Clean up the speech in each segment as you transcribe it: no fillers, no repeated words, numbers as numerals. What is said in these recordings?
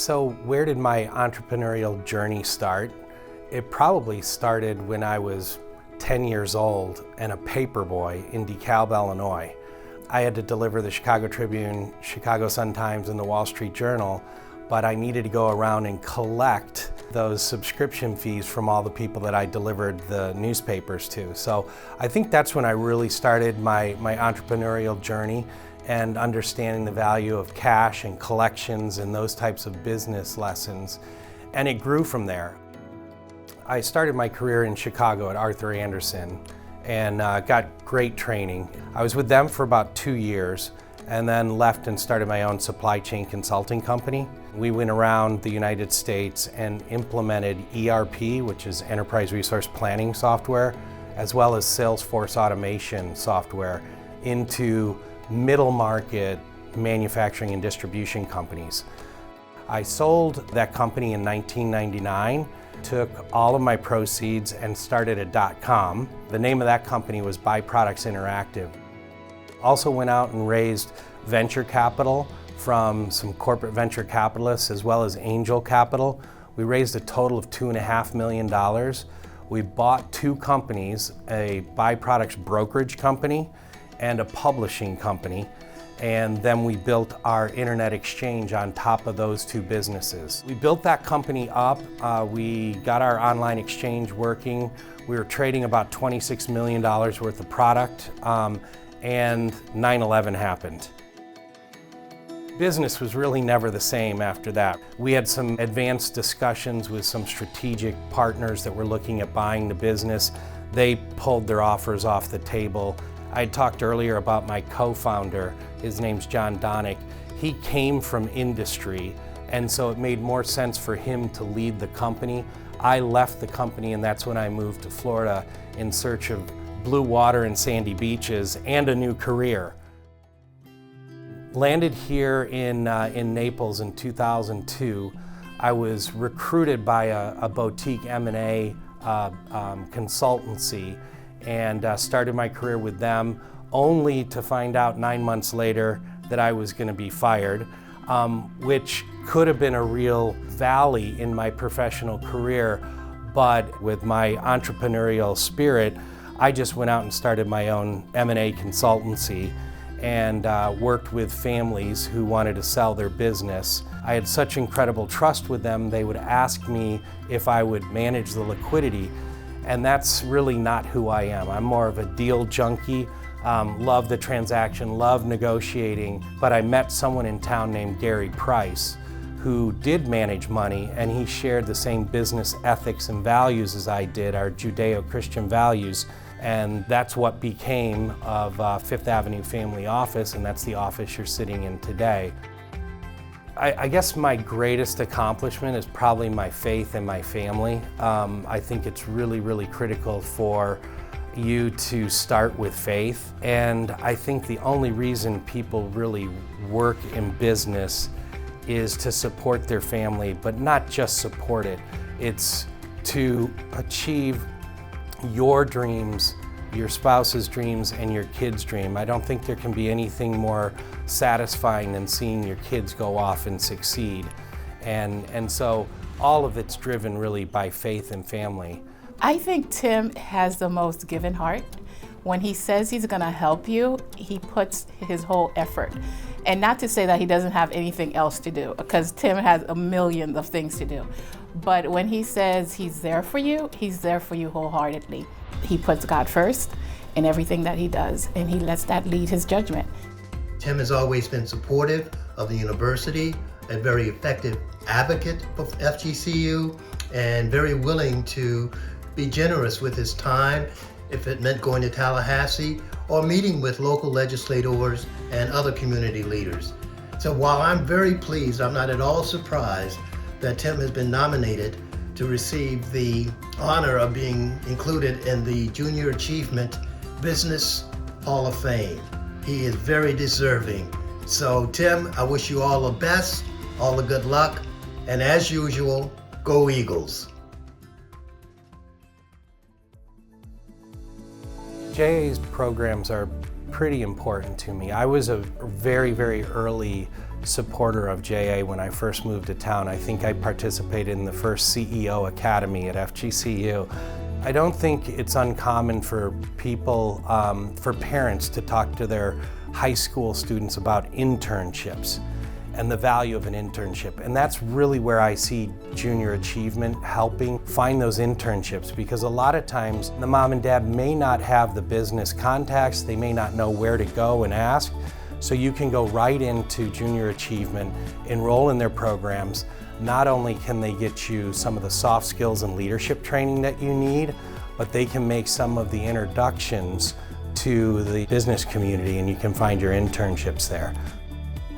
So where did my entrepreneurial journey start? It probably started when I was 10 years old and a paper boy in DeKalb, Illinois. I had to deliver the Chicago Tribune, Chicago Sun-Times, and the Wall Street Journal, but I needed to go around and collect those subscription fees from all the people that I delivered the newspapers to. So I think that's when I really started my entrepreneurial journey and understanding the value of cash and collections and those types of business lessons. And it grew from there. I started my career in Chicago at Arthur Andersen and got great training. I was with them for about 2 years and then left and started my own supply chain consulting company. We went around the United States and implemented ERP, which is Enterprise Resource Planning software, as well as Salesforce automation software into middle market manufacturing and distribution companies. I sold that company in 1999, took all of my proceeds and started a .com. The name of that company was Byproducts Interactive. Also went out and raised venture capital from some corporate venture capitalists as well as angel capital. We raised a total of $2.5 million. We bought 2 companies, a byproducts brokerage company and a publishing company, and then we built our internet exchange on top of those 2 businesses. We built that company up, we got our online exchange working, we were trading about $26 million worth of product, and 9/11 happened. Business was really never the same after that. We had some advanced discussions with some strategic partners that were looking at buying the business. They pulled their offers off the table. I talked earlier about my co-founder, his name's John Donick. He came from industry, and so it made more sense for him to lead the company. I left the company, and that's when I moved to Florida in search of blue water and sandy beaches and a new career. Landed here in Naples in 2002. I was recruited by a boutique M&A consultancy and started my career with them, only to find out 9 months later that I was going to be fired, which could have been a real valley in my professional career, but with my entrepreneurial spirit, I just went out and started my own M&A consultancy and worked with families who wanted to sell their business. I had such incredible trust with them, they would ask me if I would manage the liquidity, and that's really not who I am. I'm more of a deal junkie, love the transaction, love negotiating, but I met someone in town named Gary Price who did manage money, and he shared the same business ethics and values as I did, our Judeo-Christian values. And that's what became of Fifth Avenue Family Office, and that's the office you're sitting in today. I guess my greatest accomplishment is probably my faith and my family. I think it's really, really critical for you to start with faith. And I think the only reason people really work in business is to support their family, but not just support it. It's to achieve your dreams, your spouse's dreams, and your kids' dream. I don't think there can be anything more satisfying than seeing your kids go off and succeed. And so all of it's driven really by faith and family. I think Tim has the most given heart. When he says he's gonna help you, he puts his whole effort. And not to say that he doesn't have anything else to do, because Tim has a million of things to do. But when he says he's there for you wholeheartedly. He puts God first in everything that he does, and he lets that lead his judgment. Tim has always been supportive of the university, a very effective advocate of FGCU, and very willing to be generous with his time if it meant going to Tallahassee or meeting with local legislators and other community leaders. So while I'm very pleased, I'm not at all surprised that Tim has been nominated to receive the honor of being included in the Junior Achievement Business Hall of Fame. He is very deserving. So Tim, I wish you all the best, all the good luck, and as usual, go Eagles. JA's programs are pretty important to me. I was a very, very early supporter of JA when I first moved to town. I think I participated in the first CEO Academy at FGCU. I don't think it's uncommon for people, for parents to talk to their high school students about internships and the value of an internship. And that's really where I see Junior Achievement helping find those internships, because a lot of times the mom and dad may not have the business contacts, they may not know where to go and ask. So you can go right into Junior Achievement, enroll in their programs. Not only can they get you some of the soft skills and leadership training that you need, but they can make some of the introductions to the business community, and you can find your internships there.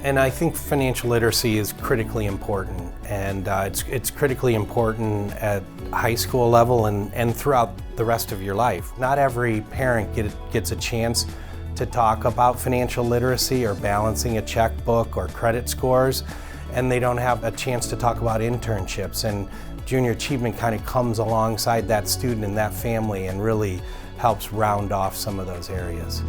And I think financial literacy is critically important, and it's critically important at high school level and throughout the rest of your life. Not every parent gets a chance to talk about financial literacy or balancing a checkbook or credit scores, and they don't have a chance to talk about internships. And Junior Achievement kind of comes alongside that student and that family and really helps round off some of those areas.